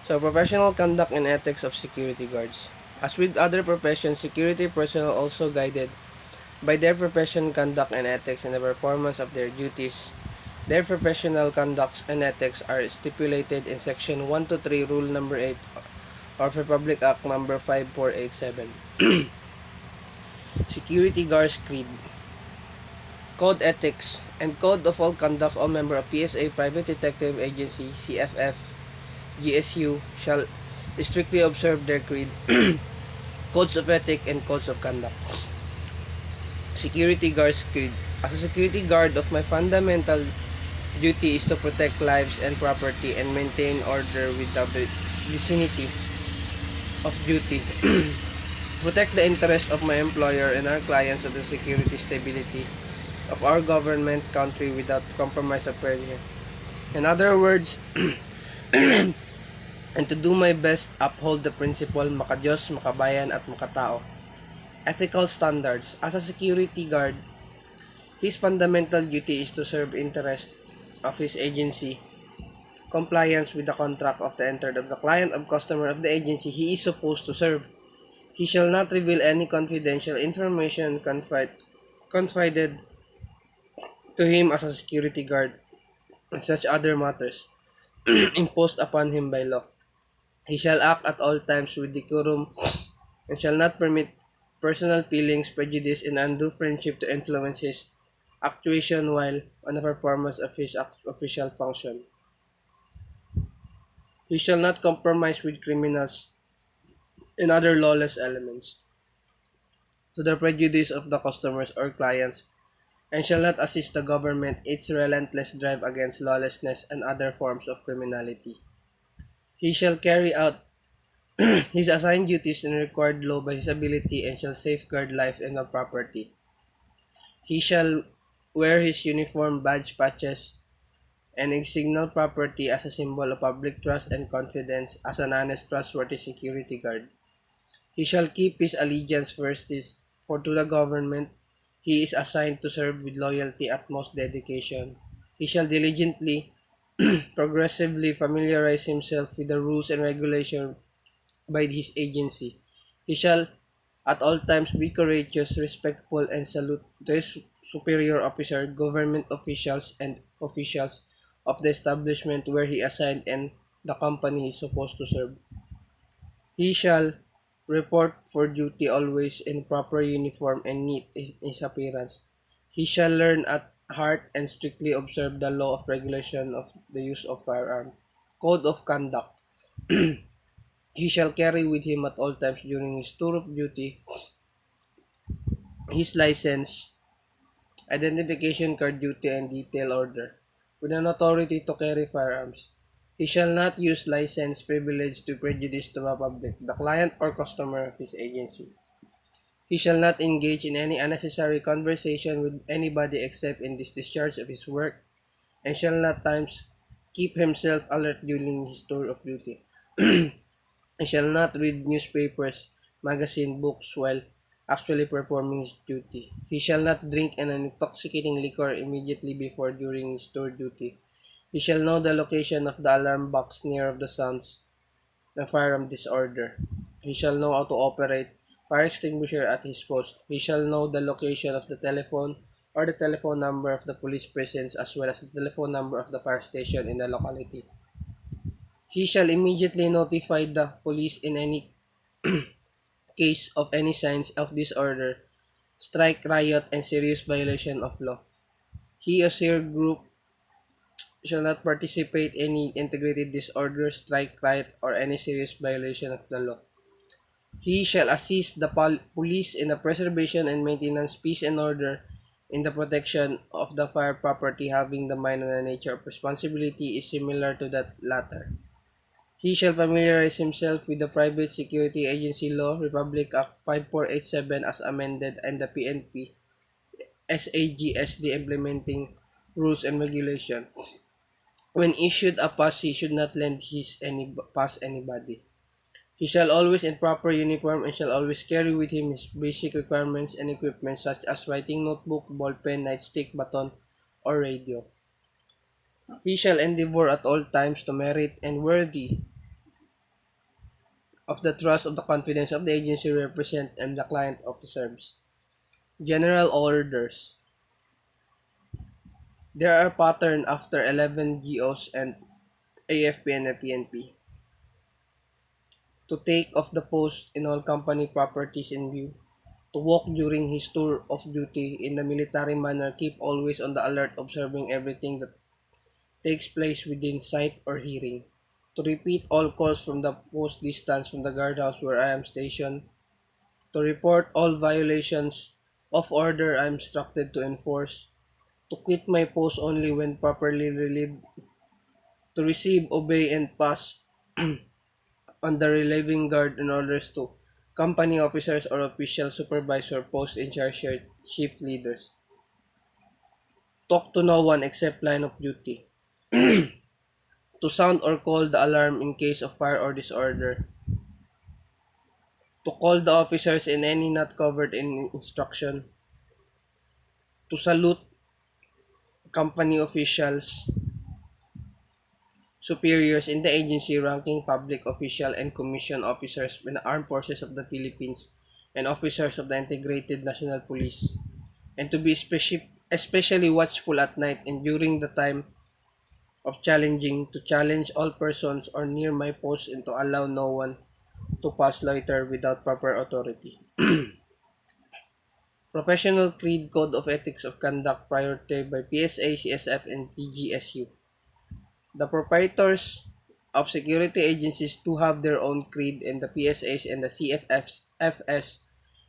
So, professional conduct and ethics of security guards. As with other professions, security personnel also guided by their profession conduct and ethics in the performance of their duties. Their professional conducts and ethics are stipulated in Section 1 to 3, Rule number 8 of Republic Act number 5487. Security Guards Creed. Code Ethics and Code of All Conduct. All member of PSA Private Detective Agency CFF GSU shall strictly observe their creed, codes of ethic, and codes of conduct. Security Guards Creed. As a security guard of my fundamental duty is to protect lives and property and maintain order with the vicinity of duty. Protect the interest of my employer and our clients of the security stability of our government country without compromise of fairness. In other words, and to do my best uphold the principle makadiyos, makabayan at makatao. Ethical standards. As a security guard, his fundamental duty is to serve interest of his agency, compliance with the contract of the entered of the client of customer of the agency he is supposed to serve. He shall not reveal any confidential information confided to him as a security guard and such other matters imposed upon him by law. He shall act at all times with decorum and shall not permit personal feelings, prejudice, and undue friendship to influence his actuation while on the performance of his official function. He shall not compromise with criminals and other lawless elements to the prejudice of the customers or clients, and shall not assist the government its relentless drive against lawlessness and other forms of criminality. He shall carry out his assigned duties in required law by his ability and shall safeguard life and the property. He shall wear his uniform, badge, patches, and signal property as a symbol of public trust and confidence as an honest, trustworthy security guard. He shall keep his allegiance first for to the government he is assigned to serve with loyalty, utmost dedication. He shall diligently, progressively familiarize himself with the rules and regulations by his agency. He shall at all times be courageous, respectful, and salute to his superior officer, government officials, and officials of the establishment where he assigned and the company he is supposed to serve. He shall report for duty always in proper uniform and neat in his appearance. He shall learn at heart and strictly observe the law of regulation of the use of firearm. Code of conduct. He shall carry with him at all times during his tour of duty his license, identification card, duty, and detail order, with an authority to carry firearms. He shall not use license privilege to prejudice to the public, the client, or customer of his agency. He shall not engage in any unnecessary conversation with anybody except in this discharge of his work, and shall not times keep himself alert during his tour of duty. He shall not read newspapers, magazine, books while actually performing his duty. He shall not drink an intoxicating liquor immediately before during his tour duty. He shall know the location of the alarm box near of the sounds of firearm disorder. He shall know how to operate fire extinguisher at his post. He shall know the location of the telephone or the telephone number of the police presence as well as the telephone number of the fire station in the locality. He shall immediately notify the police in any case of any signs of disorder, strike, riot, and serious violation of law. He or her group shall not participate in any integrated disorder, strike, riot, or any serious violation of the law. He shall assist the police in the preservation and maintenance peace and order in the protection of the fire property having the mind and the nature of responsibility is similar to that latter. He shall familiarize himself with the Private Security Agency Law, Republic Act 5487 as amended, and the PNP SAGSD implementing rules and regulation. When issued a pass, he should not lend his any pass anybody. He shall always in proper uniform and shall always carry with him his basic requirements and equipment such as writing notebook, ball pen, nightstick, baton, or radio. He shall endeavor at all times to merit and worthy of the trust of the confidence of the agency represent and the client of the service. General orders. There are pattern after 11 GOs and AFP and PNP to take off the post in all company properties in view, to walk during his tour of duty in the military manner, keep always on the alert observing everything that takes place within sight or hearing, to repeat all calls from the post distance from the guardhouse where I am stationed, to report all violations of order I am instructed to enforce, to quit my post only when properly relieved, to receive, obey, and pass on the relieving guard in orders to company officers or official supervisor post in charge shift leaders. Talk to no one except line of duty. To sound or call the alarm in case of fire or disorder. To call the officers in any not covered in instruction. To salute company officials, superiors in the agency ranking public official and commission officers in the armed forces of the Philippines and officers of the integrated national police, and to be especially watchful at night and during the time of challenging, to challenge all persons or near my post and to allow no one to pass loiter without proper authority. Professional Creed Code of Ethics of Conduct prioritized by PSA, CSF, and PGSU. The proprietors of security agencies do have their own creed, and the PSAs and the CFFs, FS,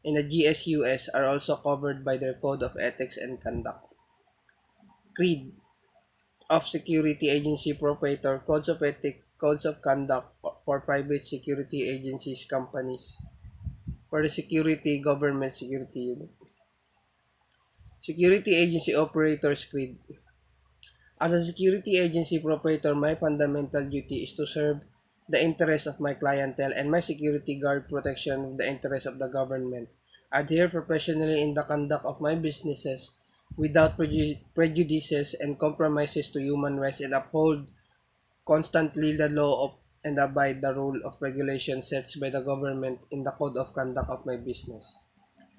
and the GSUS are also covered by their Code of Ethics and Conduct. Creed of Security Agency Proprietor, Codes of Ethics, Codes of Conduct for private security agencies, companies, for the security, government security unit. Security Agency Operators Creed. As a security agency proprietor, my fundamental duty is to serve the interests of my clientele and my security guard protection of the interests of the government. Adhere professionally in the conduct of my businesses without prejudices and compromises to human rights, and uphold constantly the law of and abide the rule of regulation set by the government in the code of conduct of my business.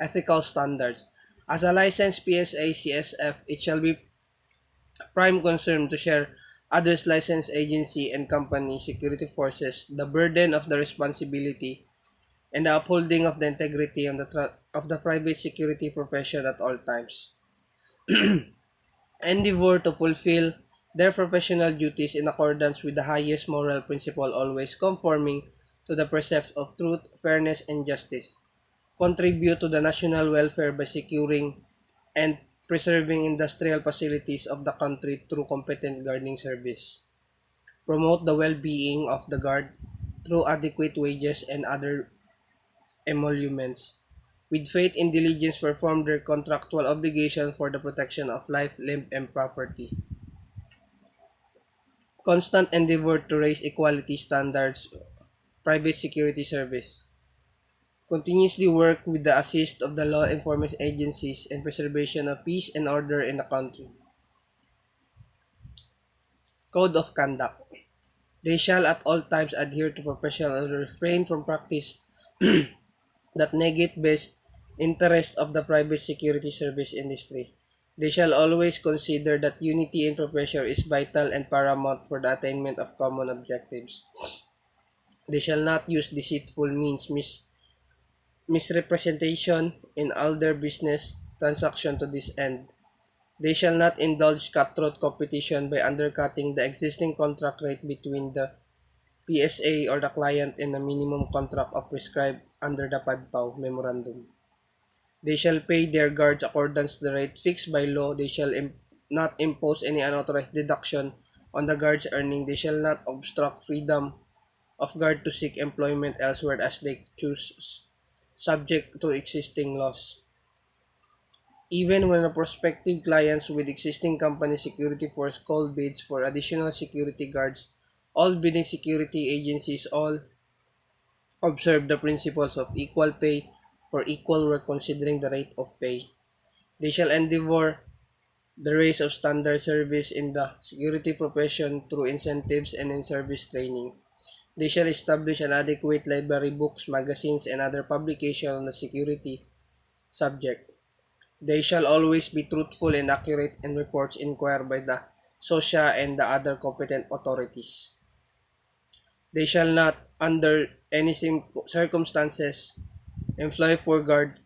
Ethical standards. As a licensed PSA CSF, it shall be prime concern to share others licensed agency and company security forces the burden of the responsibility and the upholding of the integrity of the private security profession at all times. Endeavor to fulfill their professional duties in accordance with the highest moral principle, always conforming to the precepts of truth, fairness, and justice. Contribute to the national welfare by securing and preserving industrial facilities of the country through competent guarding service. Promote the well-being of the guard through adequate wages and other emoluments. With faith and diligence perform their contractual obligation for the protection of life, limb, and property. Constant endeavor to raise equality standards, private security service. Continuously work with the assist of the law enforcement agencies and preservation of peace and order in the country. Code of Conduct. They shall at all times adhere to professional and refrain from practice that negate best interest of the private security service industry. They shall always consider that unity in profession is vital and paramount for the attainment of common objectives. They shall not use deceitful means, misrepresentation in all their business transaction to this end. They shall not indulge cutthroat competition by undercutting the existing contract rate between the PSA or the client in a minimum contract of prescribed under the PADPAW memorandum. They shall pay their guards accordance to the rate fixed by law. They shall not impose any unauthorized deduction on the guard's earning. They shall not obstruct freedom of guard to seek employment elsewhere as they choose, subject to existing laws. Even when a prospective clients with existing company security force call bids for additional security guards, all bidding security agencies all observe the principles of equal pay for equal work considering the rate of pay. They shall endeavor the raise of standard service in the security profession through incentives and in-service training. They shall establish an adequate library, books, magazines, and other publications on the security subject. They shall always be truthful and accurate in reports inquired by the SOSHA and the other competent authorities. They shall not, under any circumstances, employ for guard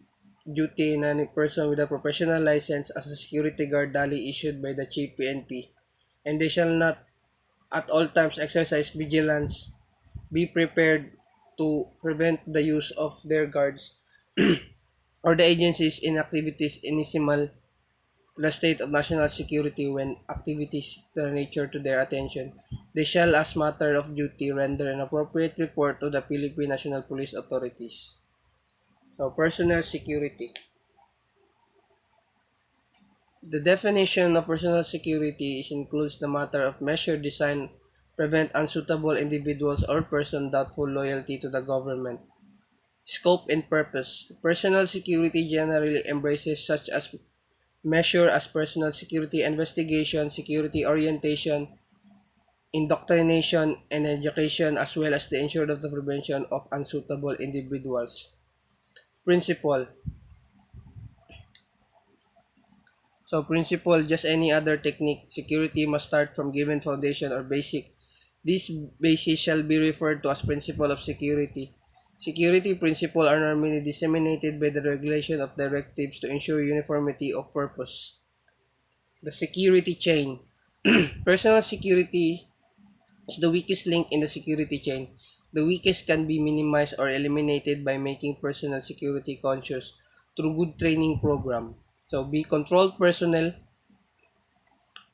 duty in any person with a professional license as a security guard duly issued by the Chief PNP, and they shall not at all times exercise vigilance, be prepared to prevent the use of their guards or the agency's inactivities inimical to the state of national security when activities that are nature to their attention. They shall, as matter of duty, render an appropriate report to the Philippine National Police authorities. So, personal security. The definition of personal security includes the matter of measure designed prevent unsuitable individuals or person doubtful loyalty to the government. Scope and purpose. Personal security generally embraces such as measure as personal security investigation, security orientation, indoctrination, and education as well as the ensure of the prevention of unsuitable individuals. Principle. So principle, just any other technique. Security must start from given foundation or basic. This basis shall be referred to as principle of security. Security principles are normally disseminated by the regulation of directives to ensure uniformity of purpose. The security chain. Personal security is the weakest link in the security chain. The weakest can be minimized or eliminated by making personal security conscious through good training program. So be controlled personnel.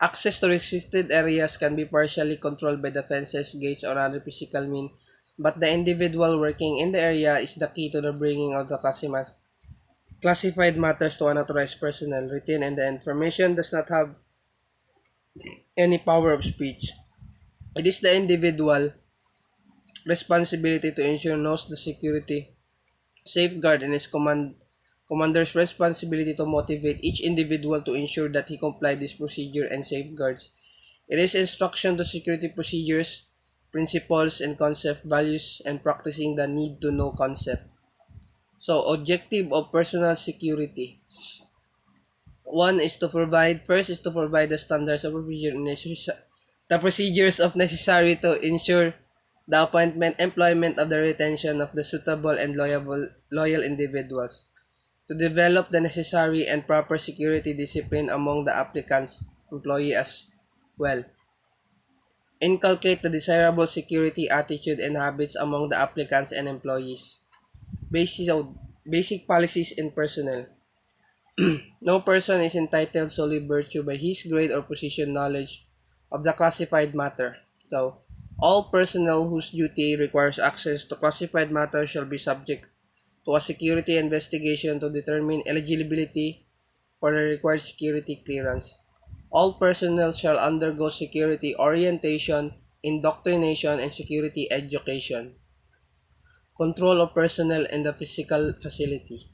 Access to restricted areas can be partially controlled by the fences, gates, or other physical means, but the individual working in the area is the key to the bringing of the classified matters to unauthorized personnel. Written and the information does not have any power of speech. It is the individual responsibility to ensure knows the security safeguard and his commander's responsibility to motivate each individual to ensure that he comply this procedure and safeguards. It is instruction to security procedures, principles and concept values and practicing the need to know concept. So objective of personal security. First is to provide the standards of procedure the procedures of necessary to ensure the appointment, employment of the retention of the suitable and loyal individuals. To develop the necessary and proper security discipline among the applicants, employee as well. Inculcate the desirable security attitude and habits among the applicants and employees. Basic policies in personnel. No person is entitled solely virtue by his grade or position knowledge of the classified matter. So, all personnel whose duty requires access to classified matter shall be subject to a security investigation to determine eligibility for the required security clearance. All personnel shall undergo security orientation, indoctrination, and security education. Control of personnel in the physical facility.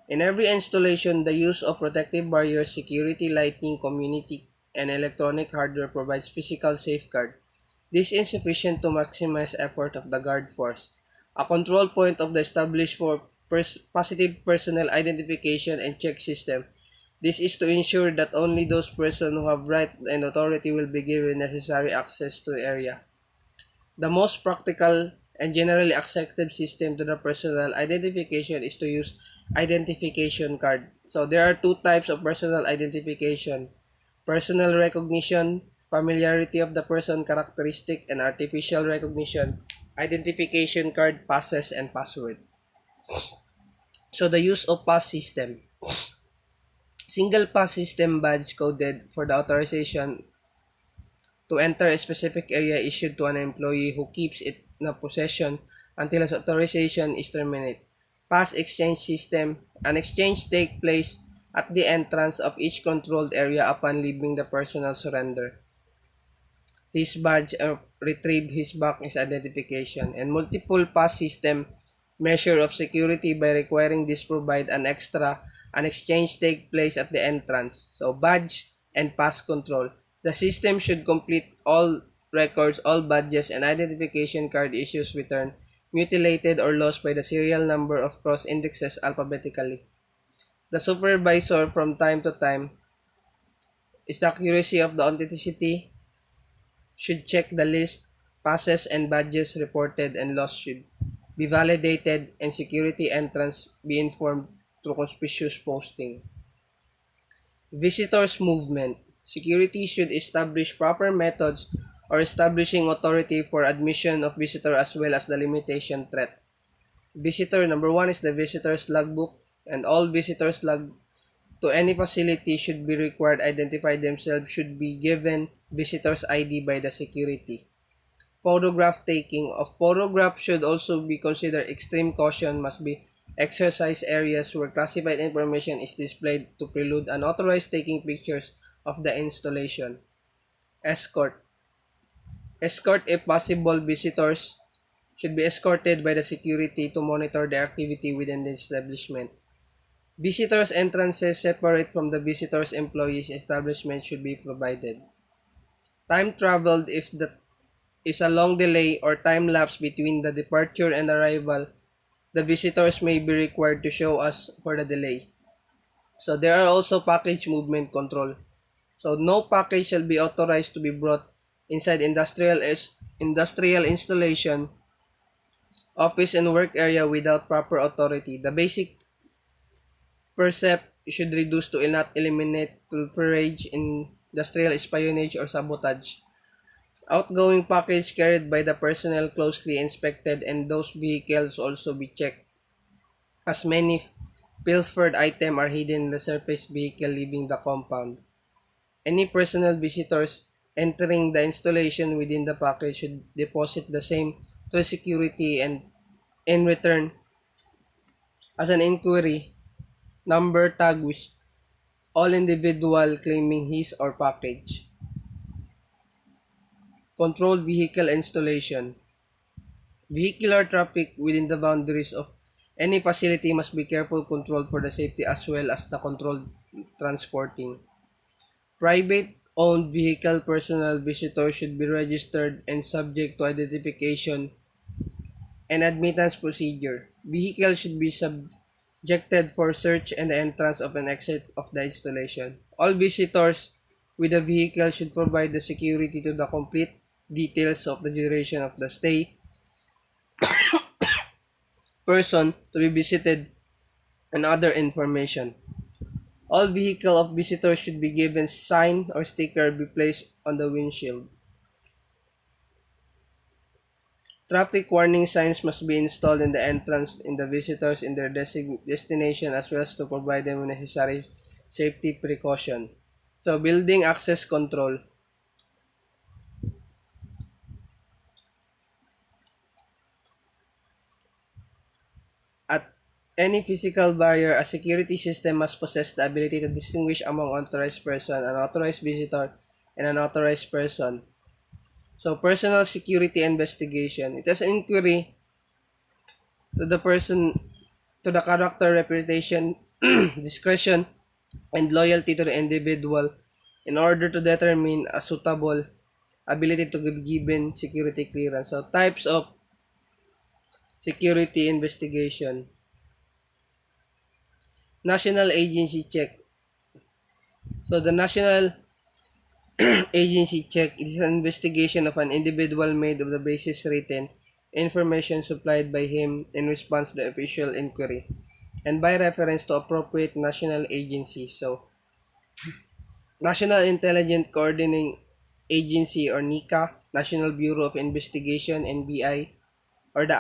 In every installation, the use of protective barriers, security lighting, community, and electronic hardware provides physical safeguard. This is insufficient to maximize effort of the guard force. A control point of the established for positive personnel identification and check system. This is to ensure that only those persons who have right and authority will be given necessary access to the area. The most practical and generally accepted system to the personal identification is to use identification card. So there are two types of personal identification. Personal recognition, familiarity of the person characteristic, and artificial recognition, identification card, passes, and password. So the use of pass system. Single pass system badge coded for the authorization to enter a specific area issued to an employee who keeps it in possession until his authorization is terminated. Pass exchange system. An exchange takes place at the entrance of each controlled area upon leaving the personal surrender his badge or retrieve his back his identification. And multiple pass system measure of security by requiring this provide an exchange take place at the entrance. So badge and pass control. The system should complete all records all badges and identification card issues returned, mutilated or lost by the serial number of cross indexes alphabetically. The supervisor from time to time is the accuracy of the authenticity should check the list, passes and badges reported and lost should be validated and security entrants be informed through conspicuous posting. Visitors movement. Security should establish proper methods or establishing authority for admission of visitor as well as the limitation threat. Visitor number one is the visitor's logbook, and all visitors log to any facility should be required identify themselves should be given visitor's ID by the security. Photograph taking of photograph should also be considered. Extreme caution must be exercised areas where classified information is displayed to prelude unauthorized taking pictures of the installation. Escort. Escort if possible visitors should be escorted by the security to monitor their activity within the establishment. Visitors' entrances separate from the visitors' employees' establishment should be provided. Time traveled if the is a long delay or time lapse between the departure and arrival, the visitors may be required to show us for the delay. So there are also package movement control. So no package shall be authorized to be brought inside industrial installation, office and work area without proper authority. The basic percept should reduce to not eliminate pilferage, industrial espionage or sabotage. Outgoing package carried by the personnel closely inspected and those vehicles also be checked, as many pilfered items are hidden in the surface vehicle leaving the compound. Any personnel visitors entering the installation within the package should deposit the same to security and in return as an inquiry number tag with all individual claiming his or package. Controlled vehicle installation. Vehicular traffic within the boundaries of any facility must be carefully controlled for the safety as well as the controlled transporting. Private owned vehicle personnel visitors should be registered and subject to identification and admittance procedure. Vehicles should be subjected for search and the entrance of an exit of the installation. All visitors with a vehicle should provide the security to the complete details of the duration of the stay, person to be visited, and other information. All vehicle of visitors should be given sign or sticker be placed on the windshield. Traffic warning signs must be installed in the entrance in the visitors in their destination as well as to provide them with necessary safety precaution. So building access control. At any physical barrier, a security system must possess the ability to distinguish among authorized person, unauthorized visitor, and unauthorized person. So personal security investigation. It is an inquiry to the person, to the character, reputation, discretion, and loyalty to the individual in order to determine a suitable ability to give given security clearance. So types of security investigation. National agency check. So the national agency check is an investigation of an individual made of the basis written information supplied by him in response to the official inquiry and by reference to appropriate national agencies. So National Intelligence Coordinating Agency or NICA, National Bureau of Investigation NBI, or the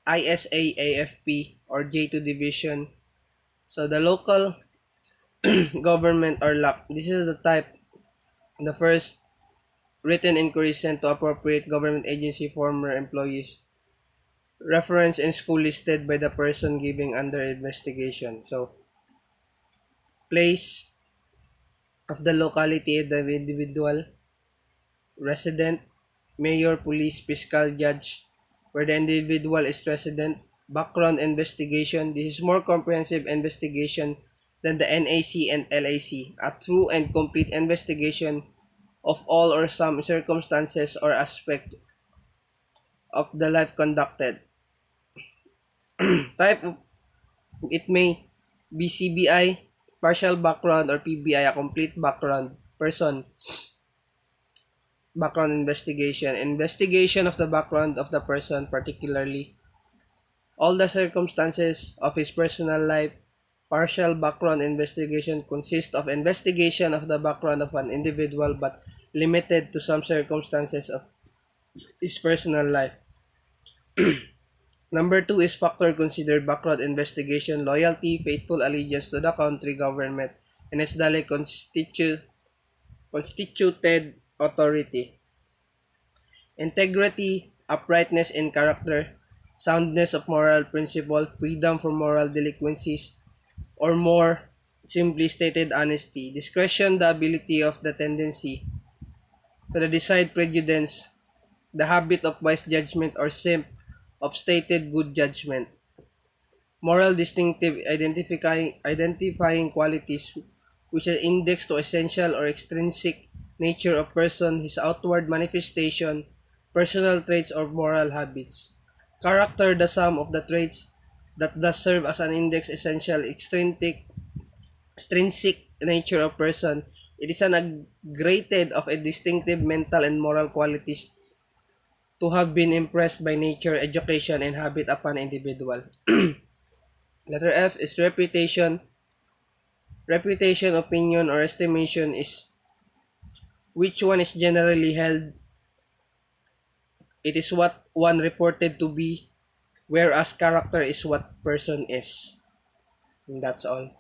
ISAAFP or J2 Division. So the local government or LAC. This is the type, the first written inquiry sent to appropriate government agency former employees. Reference and school listed by the person giving under investigation. So place of the locality of the individual, resident, mayor, police, fiscal, judge, where the individual is resident. Background investigation. This is more comprehensive investigation than the NAC and LAC. A true and complete investigation of all or some circumstances or aspect of the life conducted. Type of it may be CBI, partial background, or PBI, a complete background investigation. Investigation of the background of the person, particularly all the circumstances of his personal life. Partial background investigation consists of investigation of the background of an individual but limited to some circumstances of his personal life. Number two is factor considered background investigation, loyalty, faithful allegiance to the country government, and its duly constituted authority. Integrity, uprightness in character, soundness of moral principle, freedom from moral delinquencies, or more simply stated honesty. Discretion, the ability of the tendency to the decide prejudice, the habit of wise judgment or simp of stated good judgment. Moral distinctive identifying qualities which are indexed to essential or extrinsic nature of person, his outward manifestation, personal traits or moral habits. Character, the sum of the traits that thus serve as an index essential extrinsic nature of person. It is an aggregate of a distinctive mental and moral qualities to have been impressed by nature, education, and habit upon individual. Letter F is reputation. Reputation, opinion, or estimation is which one is generally held. It is what one reported to be, whereas character is what person is. And that's all.